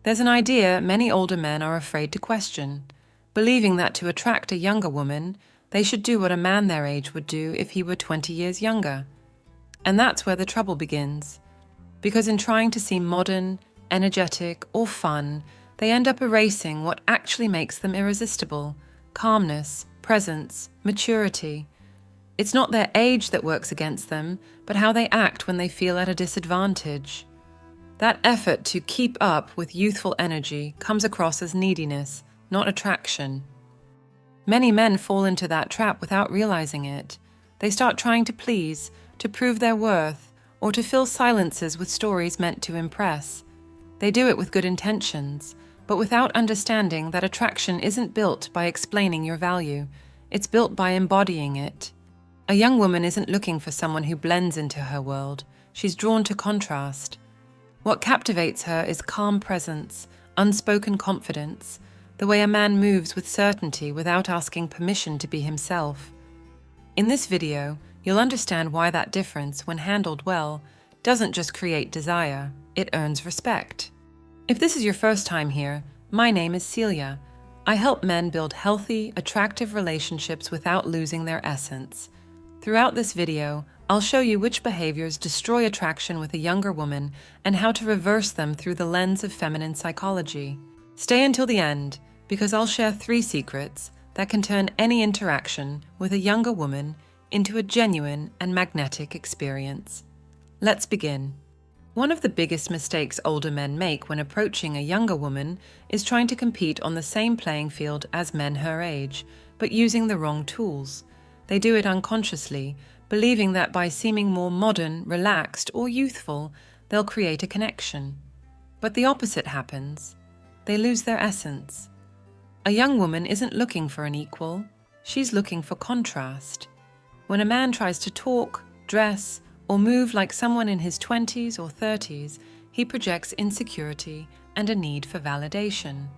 There's an idea many older men are afraid to question, believing that to attract a younger woman, they should do what a man their age would do if he were 20 years younger. And that's where the trouble begins. Because in trying to seem modern, energetic, or fun, they end up erasing what actually makes them irresistible: calmness, presence, maturity. It's not their age that works against them, but how they act when they feel at a disadvantage. That effort to keep up with youthful energy comes across as neediness, not attraction. Many men fall into that trap without realizing it. They start trying to please, to prove their worth, or to fill silences with stories meant to impress. They do it with good intentions, but without understanding that attraction isn't built by explaining your value, it's built by embodying it. A young woman isn't looking for someone who blends into her world. She's drawn to contrast. What captivates her is calm presence, unspoken confidence, the way a man moves with certainty without asking permission to be himself. In this video, you'll understand why that difference, when handled well, doesn't just create desire, it earns respect. If this is your first time here, my name is Celia. I help men build healthy, attractive relationships without losing their essence. Throughout this video, I'll show you which behaviors destroy attraction with a younger woman and how to reverse them through the lens of feminine psychology. Stay until the end, because I'll share 3 secrets that can turn any interaction with a younger woman into a genuine and magnetic experience. Let's begin. One of the biggest mistakes older men make when approaching a younger woman is trying to compete on the same playing field as men her age, but using the wrong tools. They do it unconsciously, believing that by seeming more modern, relaxed, or youthful, they'll create a connection. But the opposite happens. They lose their essence. A young woman isn't looking for an equal, she's looking for contrast. When a man tries to talk, dress, or move like someone in his 20s or 30s, he projects insecurity and a need for validation.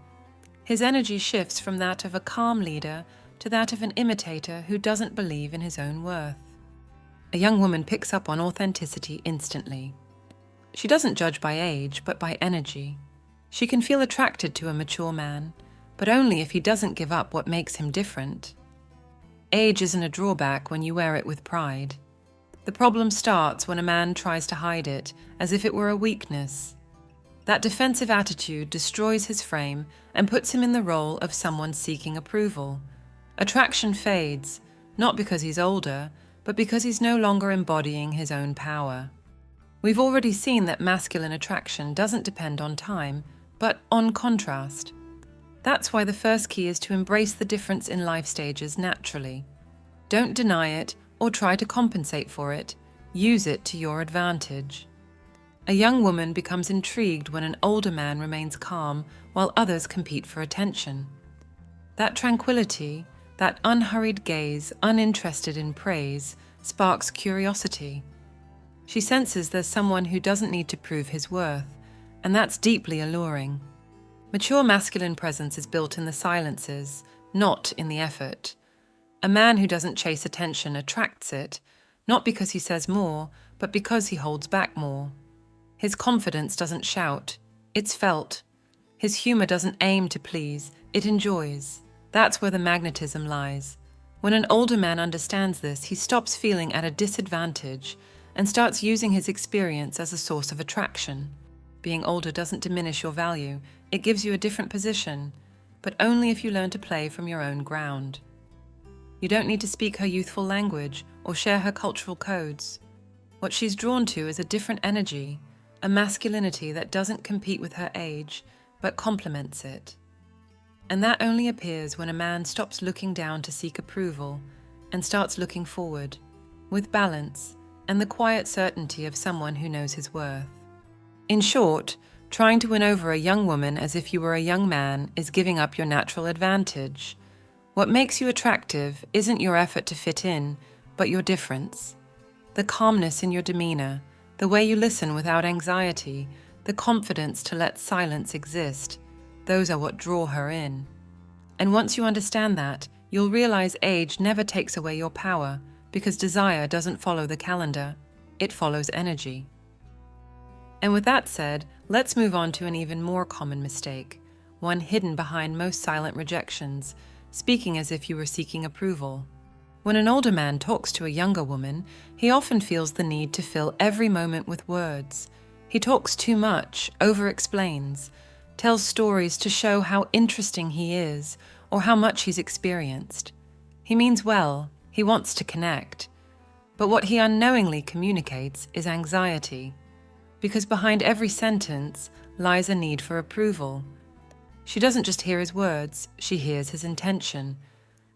His energy shifts from that of a calm leader to that of an imitator who doesn't believe in his own worth. A young woman picks up on authenticity instantly. She doesn't judge by age, but by energy. She can feel attracted to a mature man, but only if he doesn't give up what makes him different. Age isn't a drawback when you wear it with pride. The problem starts when a man tries to hide it, as if it were a weakness. That defensive attitude destroys his frame and puts him in the role of someone seeking approval. Attraction fades, not because he's older, but because he's no longer embodying his own power. We've already seen that masculine attraction doesn't depend on time, but on contrast. That's why the first key is to embrace the difference in life stages naturally. Don't deny it or try to compensate for it. Use it to your advantage. A young woman becomes intrigued when an older man remains calm while others compete for attention. That tranquility, that unhurried gaze, uninterested in praise, sparks curiosity. She senses there's someone who doesn't need to prove his worth, and that's deeply alluring. Mature masculine presence is built in the silences, not in the effort. A man who doesn't chase attention attracts it, not because he says more, but because he holds back more. His confidence doesn't shout, it's felt. His humor doesn't aim to please, it enjoys. That's where the magnetism lies. When an older man understands this, he stops feeling at a disadvantage and starts using his experience as a source of attraction. Being older doesn't diminish your value, it gives you a different position, but only if you learn to play from your own ground. You don't need to speak her youthful language or share her cultural codes. What she's drawn to is a different energy, a masculinity that doesn't compete with her age, but complements it. And that only appears when a man stops looking down to seek approval and starts looking forward, with balance and the quiet certainty of someone who knows his worth. In short, trying to win over a young woman as if you were a young man is giving up your natural advantage. What makes you attractive isn't your effort to fit in, but your difference. The calmness in your demeanor, the way you listen without anxiety, the confidence to let silence exist, those are what draw her in. And once you understand that, you'll realize age never takes away your power, because desire doesn't follow the calendar, it follows energy. And with that said, Let's move on to an even more common mistake, one hidden behind most silent rejections, speaking as if you were seeking approval. When an older man talks to a younger woman, he often feels the need to fill every moment with words. He talks too much, over-explains, tells stories to show how interesting he is or how much he's experienced. He means well, he wants to connect. But what he unknowingly communicates is anxiety, because behind every sentence lies a need for approval. She doesn't just hear his words, she hears his intention.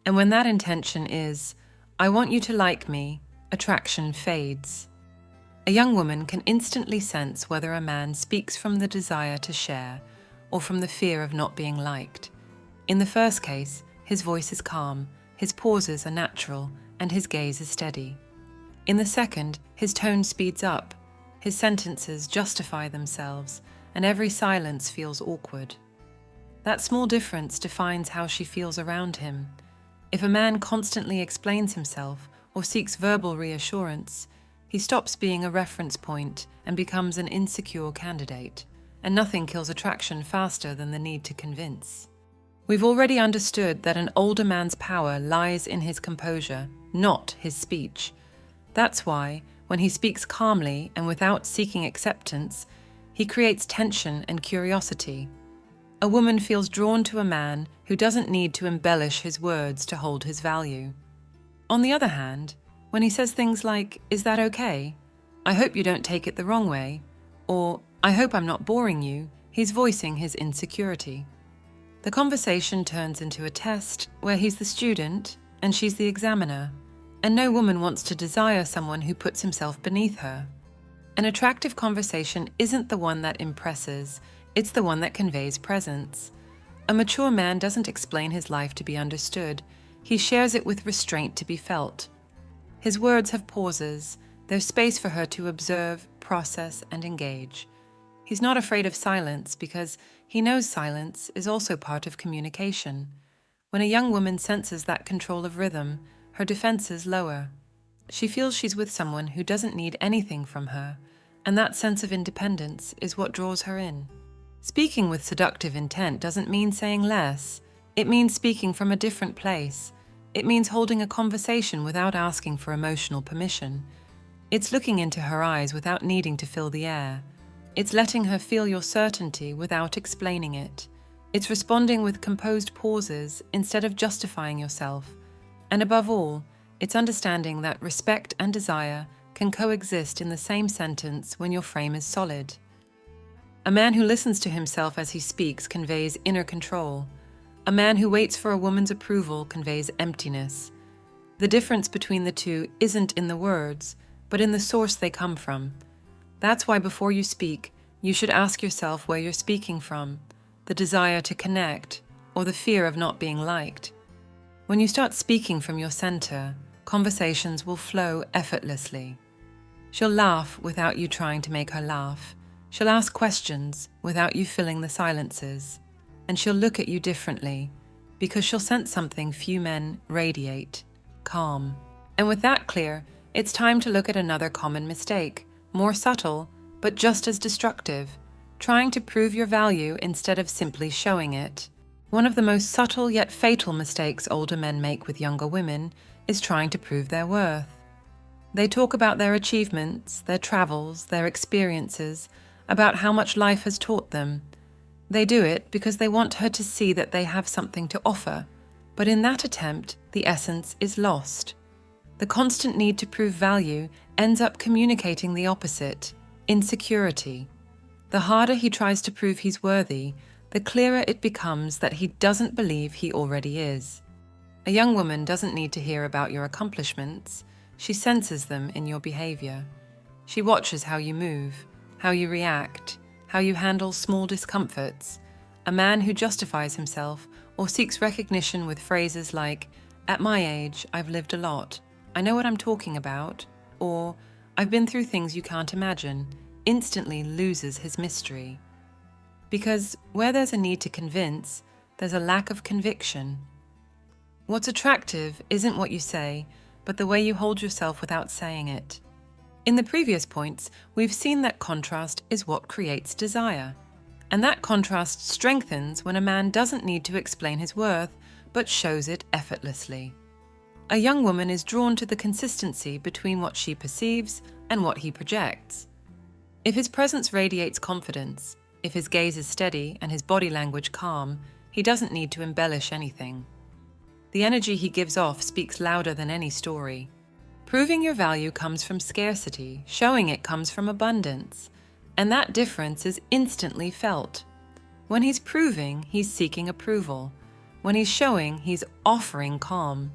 And when that intention is, "I want you to like me," attraction fades. A young woman can instantly sense whether a man speaks from the desire to share or from the fear of not being liked. In the first case, his voice is calm, his pauses are natural, and his gaze is steady. In the second, his tone speeds up, his sentences justify themselves, and every silence feels awkward. That small difference defines how she feels around him. If a man constantly explains himself or seeks verbal reassurance, he stops being a reference point and becomes an insecure candidate, and nothing kills attraction faster than the need to convince. We've already understood that an older man's power lies in his composure, not his speech. That's why, when he speaks calmly and without seeking acceptance, he creates tension and curiosity. A woman feels drawn to a man who doesn't need to embellish his words to hold his value. On the other hand, when he says things like, "Is that okay? I hope you don't take it the wrong way," or "I hope I'm not boring you," he's voicing his insecurity. The conversation turns into a test where he's the student and she's the examiner, and no woman wants to desire someone who puts himself beneath her. An attractive conversation isn't the one that impresses, it's the one that conveys presence. A mature man doesn't explain his life to be understood, he shares it with restraint to be felt. His words have pauses, there's space for her to observe, process, and engage. He's not afraid of silence because he knows silence is also part of communication. When a young woman senses that control of rhythm, her defenses lower. She feels she's with someone who doesn't need anything from her, and that sense of independence is what draws her in. Speaking with seductive intent doesn't mean saying less. It means speaking from a different place. It means holding a conversation without asking for emotional permission. It's looking into her eyes without needing to fill the air. It's letting her feel your certainty without explaining it. It's responding with composed pauses instead of justifying yourself. And above all, it's understanding that respect and desire can coexist in the same sentence when your frame is solid. A man who listens to himself as he speaks conveys inner control. A man who waits for a woman's approval conveys emptiness. The difference between the two isn't in the words, but in the source they come from. That's why before you speak, you should ask yourself where you're speaking from, the desire to connect or the fear of not being liked. When you start speaking from your center, conversations will flow effortlessly. She'll laugh without you trying to make her laugh. She'll ask questions without you filling the silences. And she'll look at you differently because she'll sense something few men radiate, calm. And with that clear, it's time to look at another common mistake, more subtle, but just as destructive, trying to prove your value instead of simply showing it. One of the most subtle yet fatal mistakes older men make with younger women is trying to prove their worth. They talk about their achievements, their travels, their experiences, about how much life has taught them. They do it because they want her to see that they have something to offer, but in that attempt, the essence is lost. The constant need to prove value ends up communicating the opposite, insecurity. The harder he tries to prove he's worthy, the clearer it becomes that he doesn't believe he already is. A young woman doesn't need to hear about your accomplishments, she senses them in your behavior. She watches how you move, how you react, how you handle small discomforts. A man who justifies himself or seeks recognition with phrases like, "At my age, I've lived a lot. I know what I'm talking about," or "I've been through things you can't imagine," instantly loses his mystery. Because where there's a need to convince, there's a lack of conviction. What's attractive isn't what you say, but the way you hold yourself without saying it. In the previous points, we've seen that contrast is what creates desire. And that contrast strengthens when a man doesn't need to explain his worth, but shows it effortlessly. A young woman is drawn to the consistency between what she perceives and what he projects. If his presence radiates confidence, if his gaze is steady and his body language calm, he doesn't need to embellish anything. The energy he gives off speaks louder than any story. Proving your value comes from scarcity, showing it comes from abundance, and that difference is instantly felt. When he's proving, he's seeking approval. When he's showing, he's offering calm.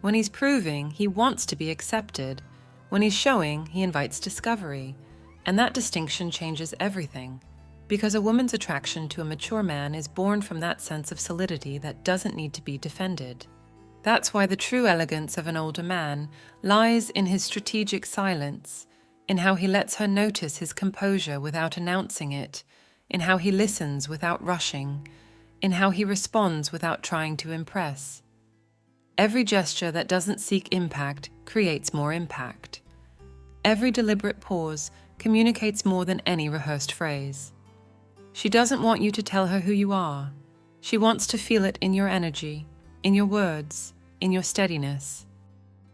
When he's proving, he wants to be accepted. When he's showing, he invites discovery. And that distinction changes everything, because a woman's attraction to a mature man is born from that sense of solidity that doesn't need to be defended. That's why the true elegance of an older man lies in his strategic silence, in how he lets her notice his composure without announcing it, in how he listens without rushing, in how he responds without trying to impress. Every gesture that doesn't seek impact creates more impact. Every deliberate pause communicates more than any rehearsed phrase. She doesn't want you to tell her who you are. She wants to feel it in your energy, in your words, in your steadiness.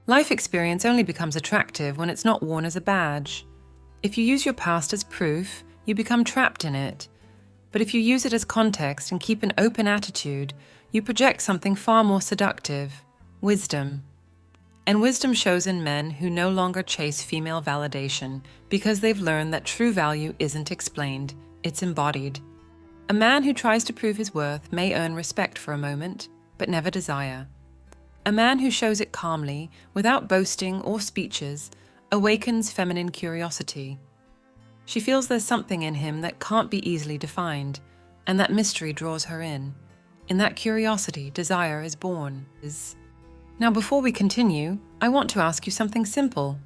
Life experience only becomes attractive when it's not worn as a badge. If you use your past as proof, you become trapped in it. But if you use it as context and keep an open attitude, you project something far more seductive: wisdom. And wisdom shows in men who no longer chase female validation because they've learned that true value isn't explained, it's embodied. A man who tries to prove his worth may earn respect for a moment, but never desire. A man who shows it calmly, without boasting or speeches, awakens feminine curiosity. She feels there's something in him that can't be easily defined, and that mystery draws her in. In that curiosity, desire is born. Now, before we continue, I want to ask you something simple.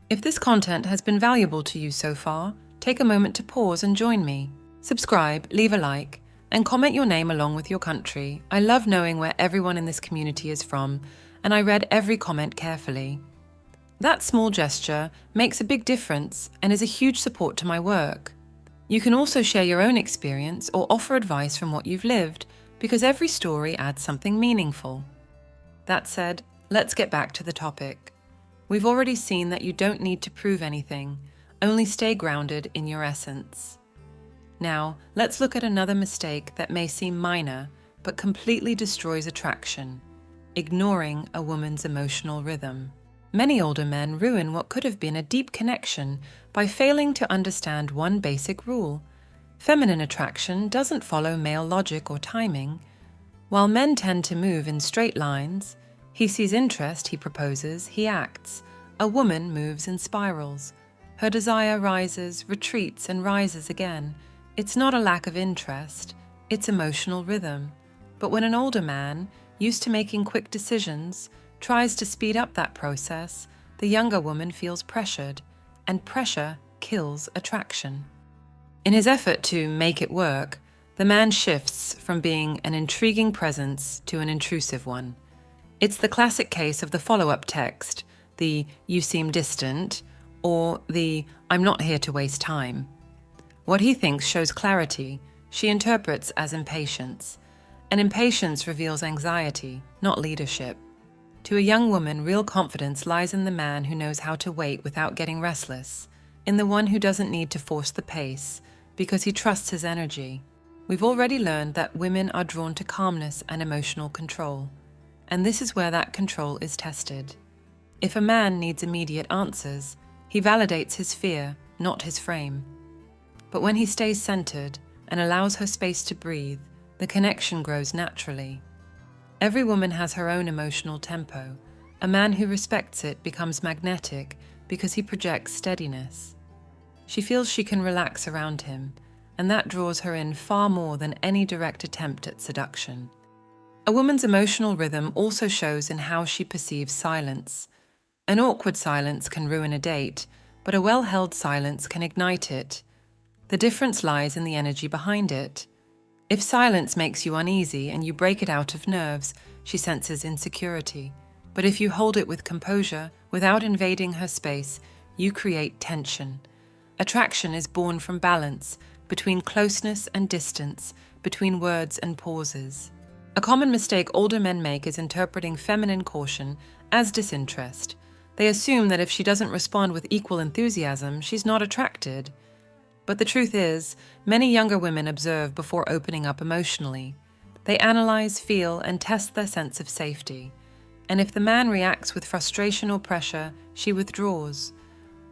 If this content has been valuable to you so far, take a moment to pause and join me. Subscribe, leave a like, and comment your name along with your country. I love knowing where everyone in this community is from, and I read every comment carefully. That small gesture makes a big difference and is a huge support to my work. You can also share your own experience or offer advice from what you've lived, because every story adds something meaningful. That said, let's get back to the topic. We've already seen that you don't need to prove anything, only stay grounded in your essence. Now, let's look at another mistake that may seem minor, but completely destroys attraction: ignoring a woman's emotional rhythm. Many older men ruin what could have been a deep connection by failing to understand one basic rule. Feminine attraction doesn't follow male logic or timing. While men tend to move in straight lines, he sees interest, he proposes, he acts. A woman moves in spirals. Her desire rises, retreats, and rises again. It's not a lack of interest, it's emotional rhythm. But when an older man, used to making quick decisions, tries to speed up that process, the younger woman feels pressured, and pressure kills attraction. In his effort to make it work, the man shifts from being an intriguing presence to an intrusive one. It's the classic case of the follow-up text, the "you seem distant," or the "I'm not here to waste time." What he thinks shows clarity, she interprets as impatience. And impatience reveals anxiety, not leadership. To a young woman, real confidence lies in the man who knows how to wait without getting restless, in the one who doesn't need to force the pace, because he trusts his energy. We've already learned that women are drawn to calmness and emotional control, and this is where that control is tested. If a man needs immediate answers, he validates his fear, not his frame. But when he stays centered and allows her space to breathe, the connection grows naturally. Every woman has her own emotional tempo. A man who respects it becomes magnetic because he projects steadiness. She feels she can relax around him, and that draws her in far more than any direct attempt at seduction. A woman's emotional rhythm also shows in how she perceives silence. An awkward silence can ruin a date, but a well-held silence can ignite it. The difference lies in the energy behind it. If silence makes you uneasy and you break it out of nerves, she senses insecurity. But if you hold it with composure, without invading her space, you create tension. Attraction is born from balance, between closeness and distance, between words and pauses. A common mistake older men make is interpreting feminine caution as disinterest. They assume that if she doesn't respond with equal enthusiasm, she's not attracted. But the truth is, many younger women observe before opening up emotionally. They analyze, feel, and test their sense of safety. And if the man reacts with frustration or pressure, she withdraws.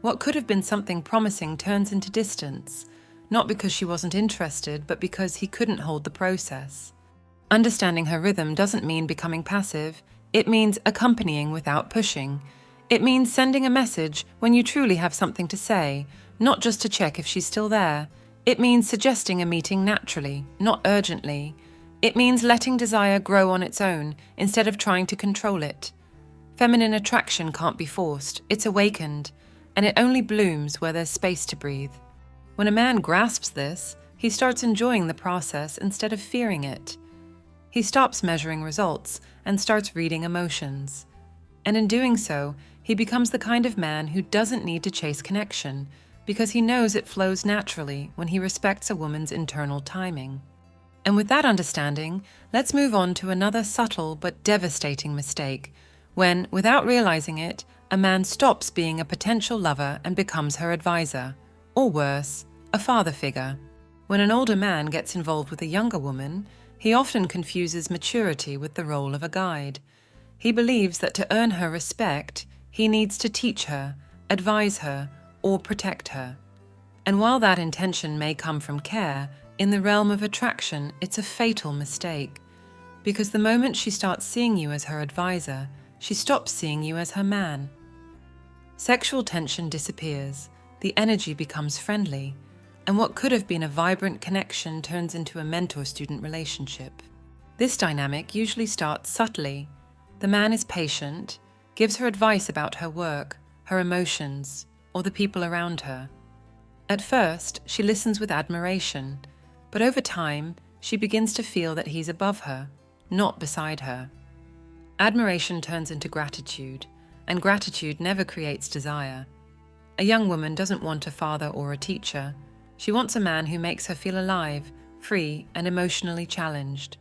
What could have been something promising turns into distance, not because she wasn't interested, but because he couldn't hold the process. Understanding her rhythm doesn't mean becoming passive. It means accompanying without pushing. It means sending a message when you truly have something to say, not just to check if she's still there. It means suggesting a meeting naturally, not urgently. It means letting desire grow on its own instead of trying to control it. Feminine attraction can't be forced, it's awakened, and it only blooms where there's space to breathe. When a man grasps this, he starts enjoying the process instead of fearing it. He stops measuring results and starts reading emotions. And in doing so, he becomes the kind of man who doesn't need to chase connection, because he knows it flows naturally when he respects a woman's internal timing. And with that understanding, let's move on to another subtle but devastating mistake, when, without realizing it, a man stops being a potential lover and becomes her advisor, or worse, a father figure. When an older man gets involved with a younger woman, he often confuses maturity with the role of a guide. He believes that to earn her respect, he needs to teach her, advise her, or protect her. And while that intention may come from care, in the realm of attraction, it's a fatal mistake. Because the moment she starts seeing you as her advisor, she stops seeing you as her man. Sexual tension disappears, the energy becomes friendly, and what could have been a vibrant connection turns into a mentor-student relationship. This dynamic usually starts subtly. The man is patient, gives her advice about her work, her emotions, or the people around her. At first, she listens with admiration, but over time, she begins to feel that he's above her, not beside her. Admiration turns into gratitude, and gratitude never creates desire. A young woman doesn't want a father or a teacher. She wants a man who makes her feel alive, free, and emotionally challenged.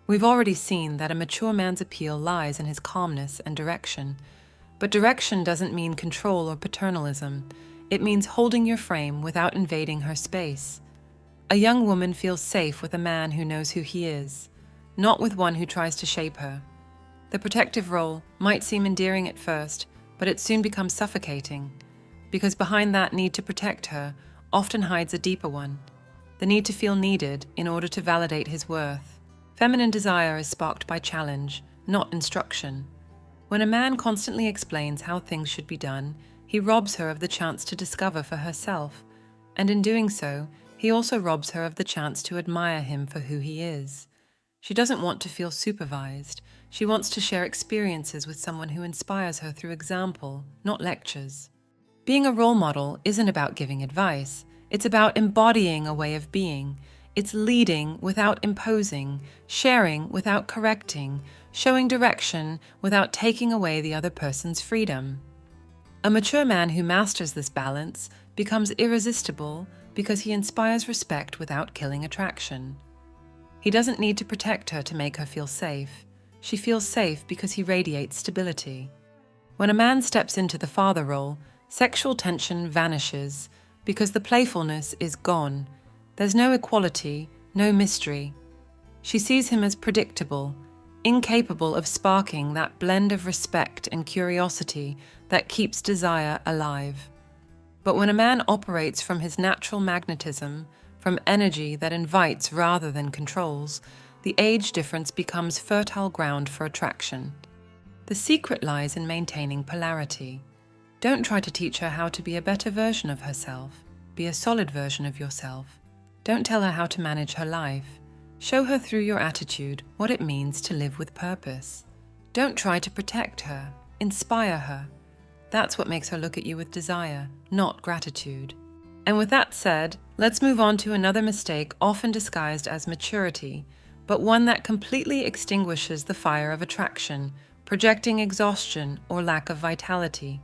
We've already seen that a mature man's appeal lies in his calmness and direction. But direction doesn't mean control or paternalism. It means holding your frame without invading her space. A young woman feels safe with a man who knows who he is, not with one who tries to shape her. The protective role might seem endearing at first, but it soon becomes suffocating, because behind that need to protect her often hides a deeper one, the need to feel needed in order to validate his worth. Feminine desire is sparked by challenge, not instruction. When a man constantly explains how things should be done, he robs her of the chance to discover for herself, and in doing so, he also robs her of the chance to admire him for who he is. She doesn't want to feel supervised. She wants to share experiences with someone who inspires her through example, not lectures. Being a role model isn't about giving advice. It's about embodying a way of being. It's leading without imposing, sharing without correcting, showing direction without taking away the other person's freedom. A mature man who masters this balance becomes irresistible because he inspires respect without killing attraction. He doesn't need to protect her to make her feel safe. She feels safe because he radiates stability. When a man steps into the father role, sexual tension vanishes because the playfulness is gone. There's no equality, no mystery. She sees him as predictable, incapable of sparking that blend of respect and curiosity that keeps desire alive. But when a man operates from his natural magnetism, from energy that invites rather than controls, the age difference becomes fertile ground for attraction. The secret lies in maintaining polarity. Don't try to teach her how to be a better version of herself. Be a solid version of yourself. Don't tell her how to manage her life. Show her through your attitude what it means to live with purpose. Don't try to protect her. Inspire her. That's what makes her look at you with desire, not gratitude. And with that said, let's move on to another mistake often disguised as maturity, but one that completely extinguishes the fire of attraction, projecting exhaustion or lack of vitality.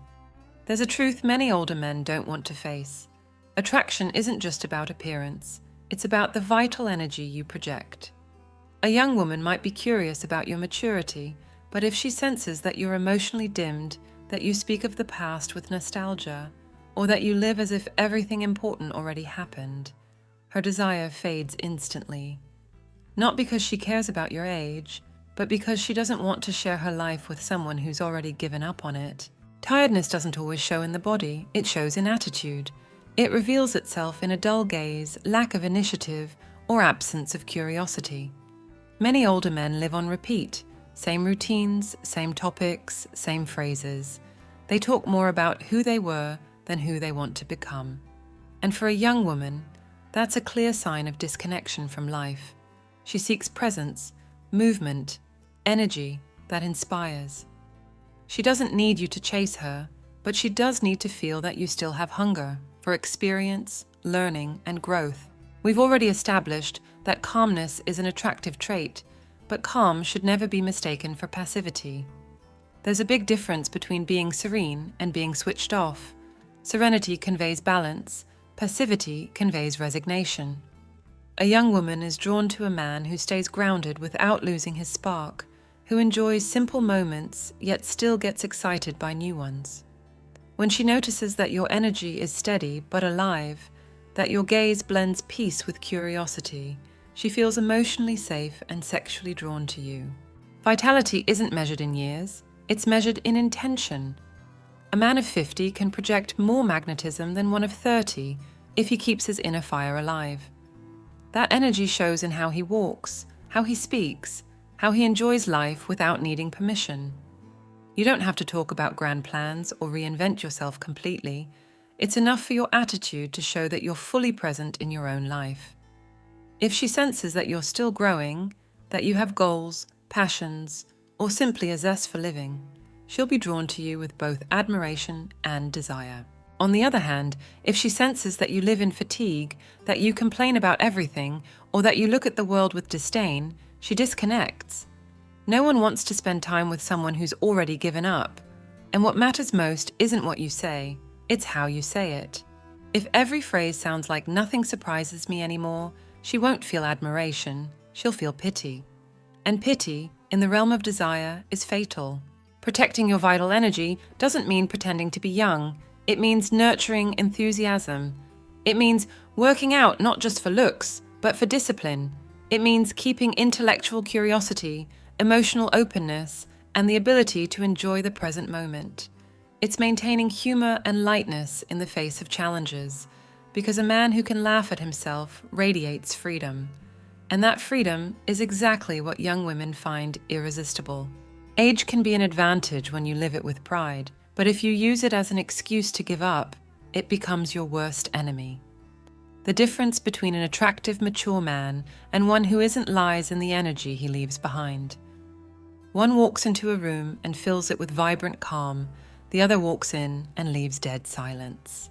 There's a truth many older men don't want to face. Attraction isn't just about appearance, it's about the vital energy you project. A young woman might be curious about your maturity, but if she senses that you're emotionally dimmed, that you speak of the past with nostalgia, or that you live as if everything important already happened, her desire fades instantly. Not because she cares about your age, but because she doesn't want to share her life with someone who's already given up on it. Tiredness doesn't always show in the body, it shows in attitude. It reveals itself in a dull gaze, lack of initiative, or absence of curiosity. Many older men live on repeat, same routines, same topics, same phrases. They talk more about who they were than who they want to become. And for a young woman, that's a clear sign of disconnection from life. She seeks presence, movement, energy that inspires. She doesn't need you to chase her, but she does need to feel that you still have hunger for experience, learning, and growth. We've already established that calmness is an attractive trait, but calm should never be mistaken for passivity. There's a big difference between being serene and being switched off. Serenity conveys balance, passivity conveys resignation. A young woman is drawn to a man who stays grounded without losing his spark, who enjoys simple moments yet still gets excited by new ones. When she notices that your energy is steady but alive, that your gaze blends peace with curiosity, she feels emotionally safe and sexually drawn to you. Vitality isn't measured in years, it's measured in intention. A man of 50 can project more magnetism than one of 30 if he keeps his inner fire alive. That energy shows in how he walks, how he speaks, how he enjoys life without needing permission. You don't have to talk about grand plans or reinvent yourself completely. It's enough for your attitude to show that you're fully present in your own life. If she senses that you're still growing, that you have goals, passions, or simply a zest for living, she'll be drawn to you with both admiration and desire. On the other hand, if she senses that you live in fatigue, that you complain about everything, or that you look at the world with disdain, she disconnects. No one wants to spend time with someone who's already given up. And what matters most isn't what you say, it's how you say it. If every phrase sounds like nothing surprises me anymore, she won't feel admiration, she'll feel pity. And pity, in the realm of desire, is fatal. Protecting your vital energy doesn't mean pretending to be young. It means nurturing enthusiasm. It means working out not just for looks, but for discipline. It means keeping intellectual curiosity, emotional openness, and the ability to enjoy the present moment. It's maintaining humor and lightness in the face of challenges, because a man who can laugh at himself radiates freedom. And that freedom is exactly what young women find irresistible. Age can be an advantage when you live it with pride, but if you use it as an excuse to give up, it becomes your worst enemy. The difference between an attractive, mature man and one who isn't lies in the energy he leaves behind. One walks into a room and fills it with vibrant calm, the other walks in and leaves dead silence.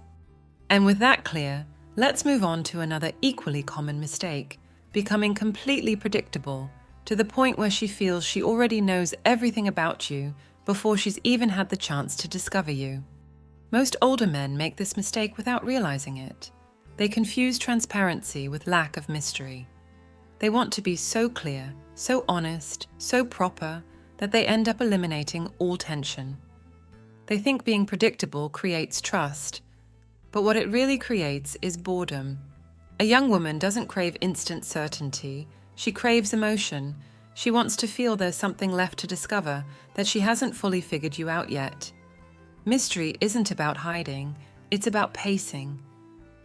And with that clear, let's move on to another equally common mistake, becoming completely predictable, to the point where she feels she already knows everything about you before she's even had the chance to discover you. Most older men make this mistake without realizing it. They confuse transparency with lack of mystery. They want to be so clear, so honest, so proper, that they end up eliminating all tension. They think being predictable creates trust, but what it really creates is boredom. A young woman doesn't crave instant certainty, she craves emotion. She wants to feel there's something left to discover, that she hasn't fully figured you out yet. Mystery isn't about hiding, it's about pacing.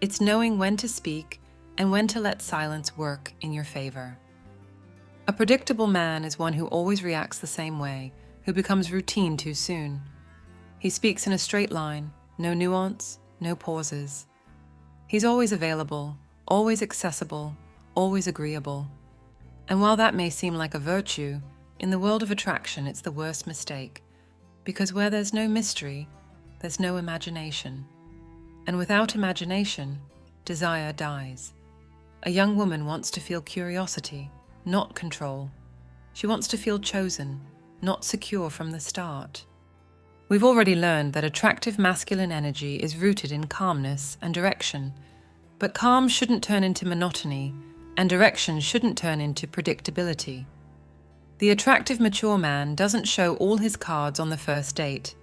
It's knowing when to speak and when to let silence work in your favor. A predictable man is one who always reacts the same way, who becomes routine too soon. He speaks in a straight line, no nuance, no pauses. He's always available, always accessible, always agreeable. And while that may seem like a virtue, in the world of attraction it's the worst mistake, because where there's no mystery, there's no imagination. And without imagination, desire dies. A young woman wants to feel curiosity, not control. She wants to feel chosen, not secure from the start. We've already learned that attractive masculine energy is rooted in calmness and direction, but calm shouldn't turn into monotony, and direction shouldn't turn into predictability. The attractive mature man doesn't show all his cards on the first date.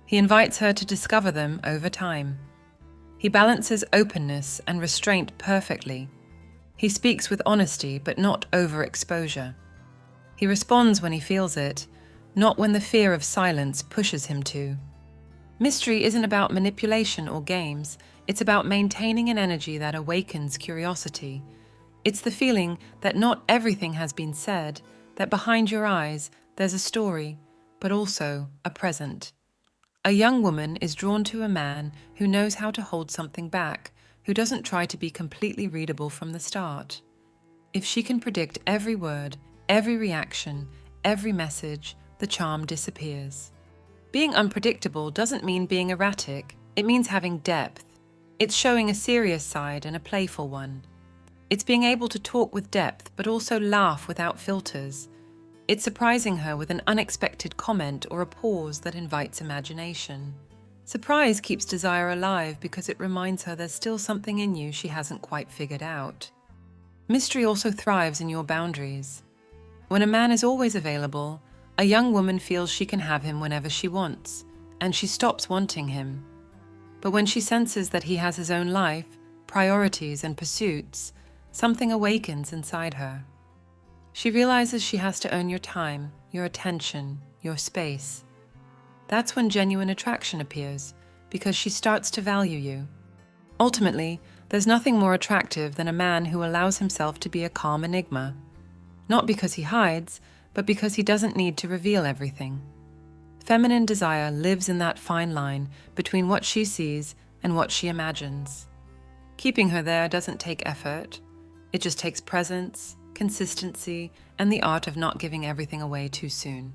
He invites her to discover them over time. He balances openness and restraint perfectly. He speaks with honesty but not overexposure. He responds when he feels it, not when the fear of silence pushes him to. Mystery isn't about manipulation or games, it's about maintaining an energy that awakens curiosity. It's the feeling that not everything has been said, that behind your eyes there's a story, but also a present. A young woman is drawn to a man who knows how to hold something back, who doesn't try to be completely readable from the start. If she can predict every word, every reaction, every message, the charm disappears. Being unpredictable doesn't mean being erratic, it means having depth. It's showing a serious side and a playful one. It's being able to talk with depth but also laugh without filters. It's surprising her with an unexpected comment or a pause that invites imagination. Surprise keeps desire alive because it reminds her there's still something in you she hasn't quite figured out. Mystery also thrives in your boundaries. When a man is always available, a young woman feels she can have him whenever she wants, and she stops wanting him. But when she senses that he has his own life, priorities, and pursuits, something awakens inside her. She realizes she has to own your time, your attention, your space. That's when genuine attraction appears, because she starts to value you. Ultimately, there's nothing more attractive than a man who allows himself to be a calm enigma. Not because he hides, but because he doesn't need to reveal everything. Feminine desire lives in that fine line between what she sees and what she imagines. Keeping her there doesn't take effort. It just takes presence, consistency, and the art of not giving everything away too soon.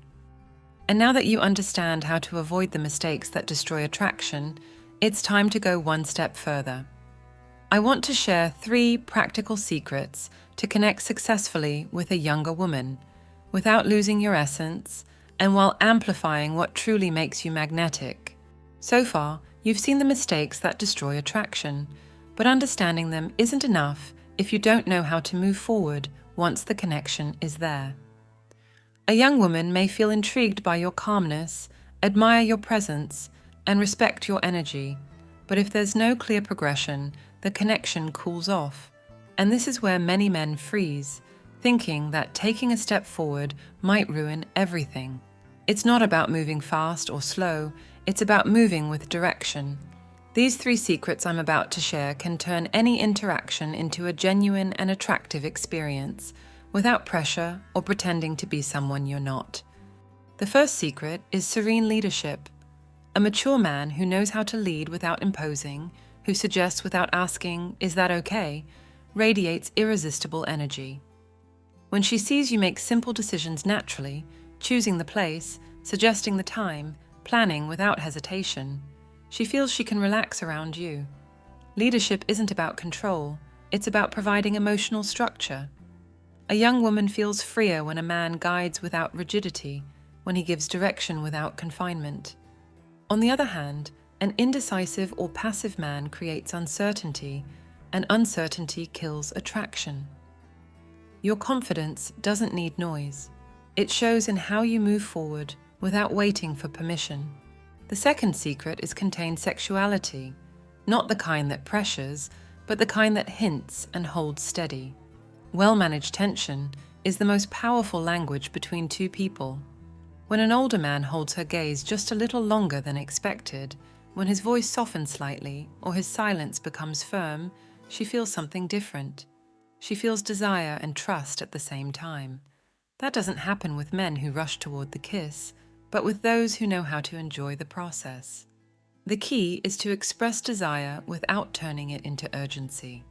And now that you understand how to avoid the mistakes that destroy attraction, it's time to go one step further. I want to share 3 practical secrets to connect successfully with a younger woman, without losing your essence, and while amplifying what truly makes you magnetic. So far, you've seen the mistakes that destroy attraction, but understanding them isn't enough if you don't know how to move forward once the connection is there. A young woman may feel intrigued by your calmness, admire your presence, and respect your energy, but if there's no clear progression, the connection cools off. And this is where many men freeze, thinking that taking a step forward might ruin everything. It's not about moving fast or slow, it's about moving with direction. These 3 secrets I'm about to share can turn any interaction into a genuine and attractive experience, without pressure or pretending to be someone you're not. The first secret is serene leadership. A mature man who knows how to lead without imposing, who suggests without asking, "Is that okay?" radiates irresistible energy. When she sees you make simple decisions naturally, choosing the place, suggesting the time, planning without hesitation, she feels she can relax around you. Leadership isn't about control, it's about providing emotional structure. A young woman feels freer when a man guides without rigidity, when he gives direction without confinement. On the other hand, an indecisive or passive man creates uncertainty, and uncertainty kills attraction. Your confidence doesn't need noise. It shows in how you move forward without waiting for permission. The second secret is contained sexuality, not the kind that pressures, but the kind that hints and holds steady. Well-managed tension is the most powerful language between 2 people. When an older man holds her gaze just a little longer than expected, when his voice softens slightly or his silence becomes firm, she feels something different. She feels desire and trust at the same time. That doesn't happen with men who rush toward the kiss, but with those who know how to enjoy the process. The key is to express desire without turning it into urgency.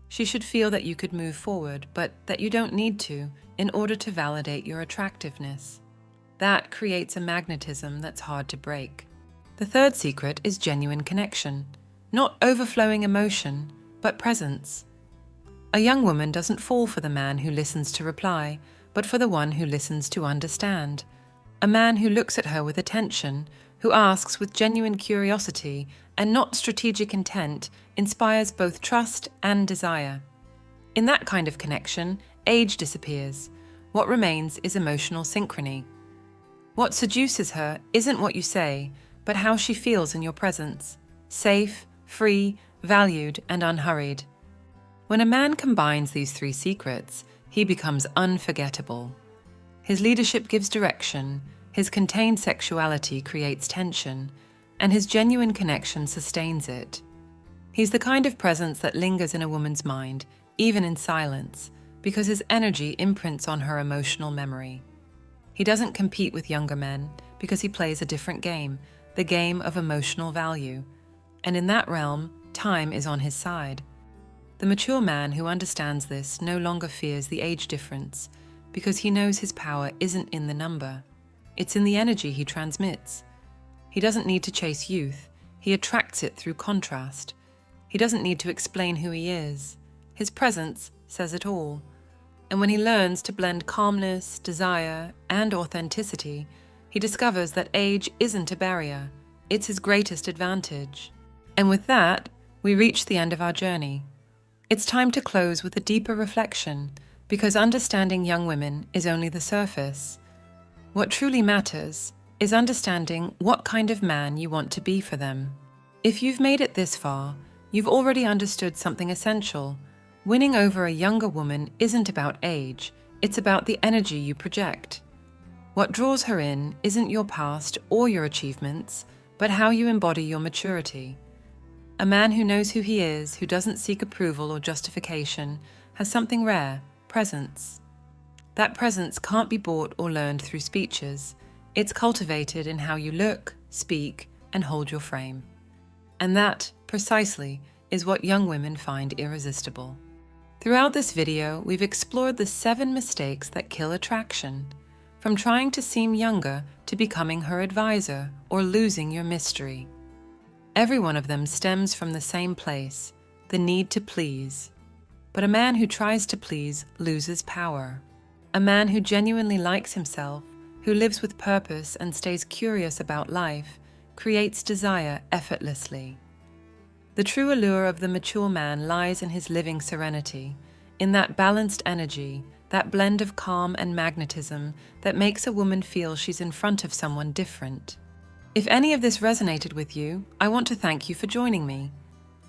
She should feel that you could move forward, but that you don't need to in order to validate your attractiveness. That creates a magnetism that's hard to break. The third secret is genuine connection, not overflowing emotion, but presence. A young woman doesn't fall for the man who listens to reply, but for the one who listens to understand. A man who looks at her with attention, who asks with genuine curiosity and not strategic intent, inspires both trust and desire. In that kind of connection, age disappears. What remains is emotional synchrony. What seduces her isn't what you say, but how she feels in your presence. Safe, free, valued, and unhurried. When a man combines these three secrets, he becomes unforgettable. His leadership gives direction, his contained sexuality creates tension, and his genuine connection sustains it. He's the kind of presence that lingers in a woman's mind, even in silence, because his energy imprints on her emotional memory. He doesn't compete with younger men because he plays a different game, the game of emotional value. And in that realm, time is on his side. The mature man who understands this no longer fears the age difference because he knows his power isn't in the number. It's in the energy he transmits. He doesn't need to chase youth. He attracts it through contrast. He doesn't need to explain who he is. His presence says it all. And when he learns to blend calmness, desire, and authenticity, he discovers that age isn't a barrier. It's his greatest advantage. And with that, we reach the end of our journey. It's time to close with a deeper reflection, because understanding young women is only the surface. What truly matters is understanding what kind of man you want to be for them. If you've made it this far, you've already understood something essential. Winning over a younger woman isn't about age, it's about the energy you project. What draws her in isn't your past or your achievements, but how you embody your maturity. A man who knows who he is, who doesn't seek approval or justification, has something rare, presence. That presence can't be bought or learned through speeches. It's cultivated in how you look, speak, and hold your frame. And that, precisely, is what young women find irresistible. Throughout this video, we've explored the 7 mistakes that kill attraction, from trying to seem younger to becoming her advisor or losing your mystery. Every one of them stems from the same place, the need to please. But a man who tries to please loses power. A man who genuinely likes himself, who lives with purpose and stays curious about life, creates desire effortlessly. The true allure of the mature man lies in his living serenity, in that balanced energy, that blend of calm and magnetism that makes a woman feel she's in front of someone different. If any of this resonated with you, I want to thank you for joining me.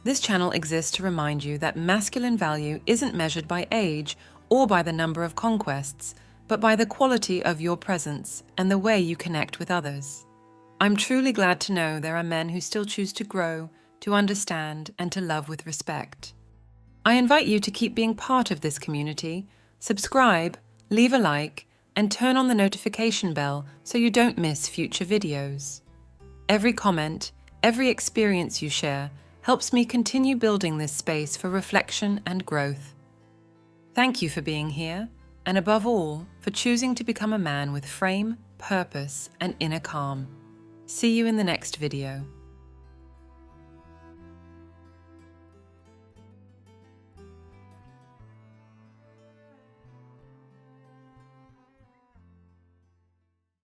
This channel exists to remind you that masculine value isn't measured by age or by the number of conquests, but by the quality of your presence and the way you connect with others. I'm truly glad to know there are men who still choose to grow, to understand, and to love with respect. I invite you to keep being part of this community. Subscribe, leave a like, and turn on the notification bell so you don't miss future videos. Every comment, every experience you share helps me continue building this space for reflection and growth. Thank you for being here, and above all, for choosing to become a man with frame, purpose, and inner calm. See you in the next video.